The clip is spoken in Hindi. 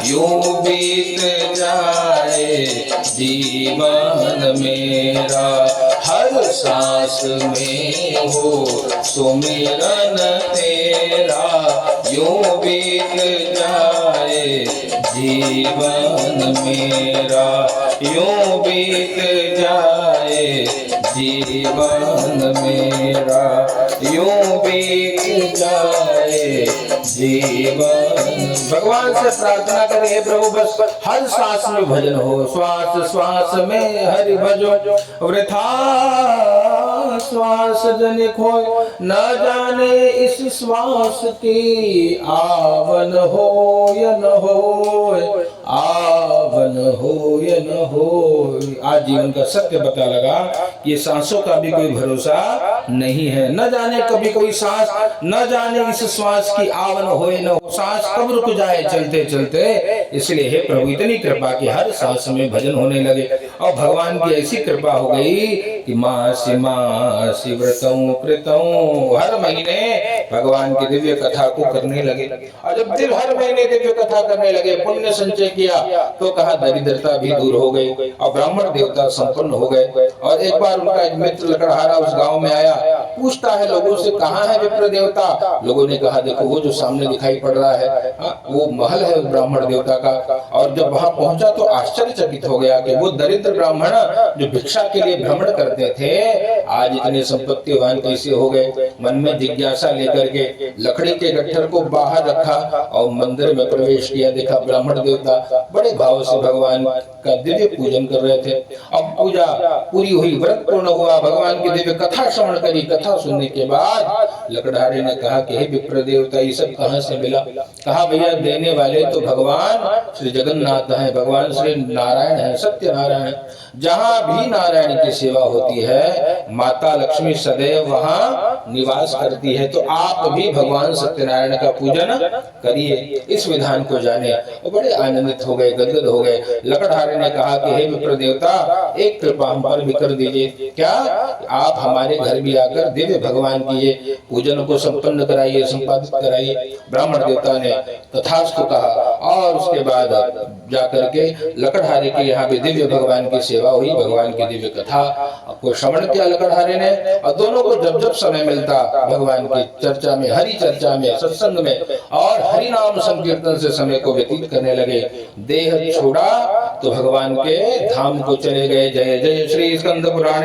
यूं बीत जाए जीवन मेरा। हर सांस में हो सुमिरन तेरा, यूं बीत जाए जीवन मेरा, यूं बीत जाए जीवन मेरा, यूं बीत जाए जीवन। भगवान से प्रार्थना करें, हे प्रभु बस हर सांस में भजन हो, श्वास श्वास में हरि भजो, वृथा श्वास जन खोय, न जाने इस श्वास की आवन हो या न हो, आवन हो या न हो। आज जीवन का सत्य पता लगा, ये सांसों का भी कोई भरोसा नहीं है। न जाने कभी कोई सांस, न जाने इस श्वास की आवन हो या न हो, सांस कब रुक जाए चलते चलते। इसलिए हे प्रभु इतनी कृपा कि हर सांस में भजन होने लगे। और भगवान की ऐसी कृपा हो गई कि मासी व्रतों कृतों, हर महीने भगवान की दिव्य कथा को करने लगे। और जब हर महीने दिव्य कथा करने लगे, पुण्य संचय किया तो कहा दरिद्रता भी दूर हो गई और ब्राह्मण देवता संपन्न हो गए। और एक बार उनका एक मित्र लकड़हारा उस गांव में आया, पूछता है लोगों से, कहाँ है विप्र देवता? लोगों ने कहा देखो वो जो सामने दिखाई पड़ रहा है वो महल है उस ब्राह्मण देवता का। और जब वहां पहुंचा तो आश्चर्यचकित हो गया कि वो दरिद्र ब्राह्मण जो भिक्षा के लिए भ्रमण करते थे आज इतने संपत्तिवान कैसे हो गए। मन में जिज्ञासा लेकर के लकड़ी के गट्ठर को बाहर रखा और मंदिर में प्रवेश किया। देखा ब्राह्मण देवता बड़े भाव से भगवान का दिव्य पूजन कर रहे थे। अब पूजा पूरी हुई, व्रत पूर्ण हुआ, भगवान की दिव्य कथा श्रवण करी। कथा सुनने के बाद लकड़हारे ने कहा कि हे विप्र देवता ये सब कहाँ से मिला? कहा भैया देने वाले तो भगवान श्री जगन्नाथ है, भगवान श्री नारायण है, सत्य नारायण है। जहाँ भी नारायण की सेवा होती है माता लक्ष्मी सदैव वहाँ निवास करती है। तो आप भी भगवान सत्यनारायण का पूजन करिए, इस विधान को जाने। और बड़े आनंदित हो गए, गदगद हो गए। लकड़हारे ने कहा कि हे विप्र देवता एक कृपा हम पर भी कर दीजिए। क्या? आप हमारे घर भी आकर दिव्य भगवान की ये पूजन को संपन्न कराइए, संपादित कराइए। ब्राह्मण देवता ने तथास्तु कहा और उसके बाद जाकर के लकड़हारे के यहाँ भी दिव्य भगवान की सेवा हुई। भगवान की दिव्य कथा को श्रवण किया लकड़हारे ने। और दोनों को जब जब समय मिलता भगवान की चर्चा में, हरि चर्चा में, सत्संग में और हरि नाम संकीर्तन से समय को व्यतीत करने लगे। देह छोड़ा तो भगवान के धाम को चले गए। जय जय श्री स्कंद पुराण।